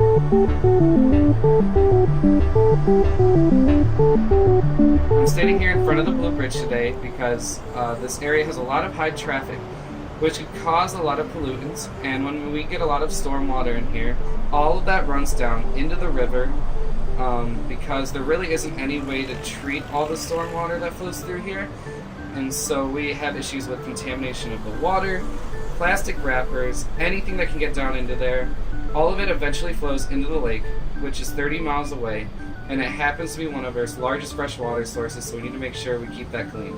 I'm standing here in front of the Blue Bridge today because this area has a lot of high traffic, which could cause a lot of pollutants, and when we get a lot of storm water in here, all of that runs down into the river because there really isn't any way to treat all the storm water that flows through here, and so we have issues with contamination of the water, plastic wrappers, anything that can get down into there. All of it eventually flows into the lake, which is 30 miles away, and it happens to be one of our largest freshwater sources, so we need to make sure we keep that clean.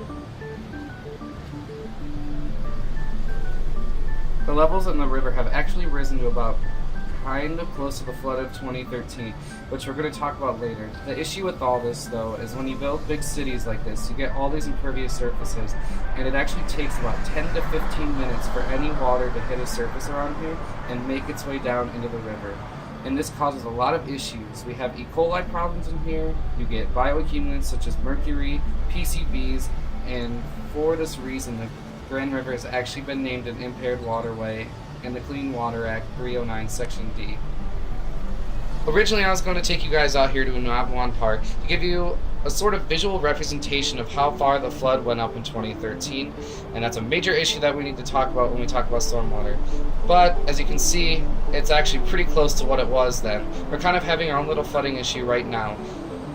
The levels in the river have actually risen to about kind of close to the flood of 2013, which we're going to talk about later. The issue with all this, though, is when you build big cities like this, you get all these impervious surfaces, and it actually takes about 10 to 15 minutes for any water to hit a surface around here and make its way down into the river. And this causes a lot of issues. We have E. coli problems in here, you get bioaccumulants such as mercury, PCBs, and for this reason, the Grand River has actually been named an impaired waterway in the Clean Water Act 309 Section D. Originally, I was going to take you guys out here to Navawan Park to give you a sort of visual representation of how far the flood went up in 2013, and that's a major issue that we need to talk about when we talk about stormwater. But as you can see, it's actually pretty close to what it was then. We're kind of having our own little flooding issue right now.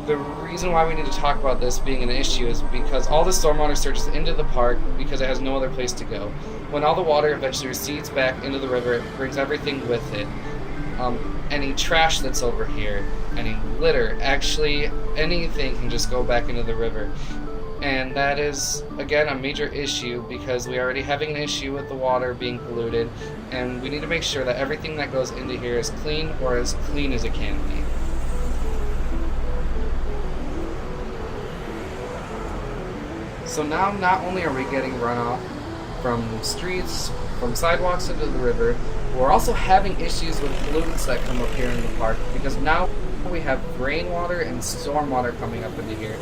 The reason why we need to talk about this being an issue is because all the stormwater surges into the park because it has no other place to go. When all the water eventually recedes back into the river, it brings everything with it. Any trash that's over here, any litter, actually anything can just go back into the river. And that is, again, a major issue because we are already having an issue with the water being polluted, and we need to make sure that everything that goes into here is clean, or as clean as it can be. So now not only are we getting runoff from streets, from sidewalks into the river, we're also having issues with pollutants that come up here in the park because now we have rainwater and stormwater coming up into here.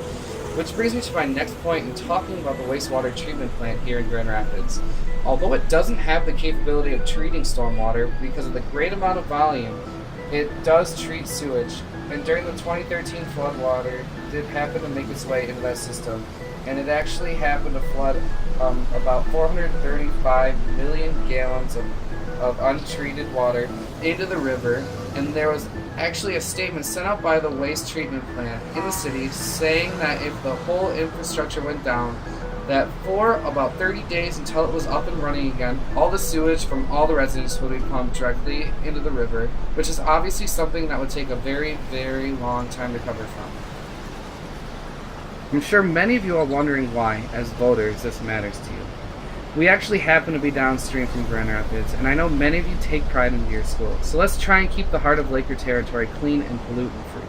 Which brings me to my next point in talking about the wastewater treatment plant here in Grand Rapids. Although it doesn't have the capability of treating stormwater because of the great amount of volume, it does treat sewage. And during the 2013 flood, water did happen to make its way into that system. And it actually happened to flood about 435 million gallons of untreated water into the river. And there was actually a statement sent out by the waste treatment plant in the city saying that if the whole infrastructure went down, that for about 30 days until it was up and running again, all the sewage from all the residents would be pumped directly into the river, which is obviously something that would take a very, very long time to recover from. I'm sure many of you are wondering why, as voters, this matters to you. We actually happen to be downstream from Grand Rapids, and I know many of you take pride in your school, so let's try and keep the heart of Laker territory clean and pollutant-free.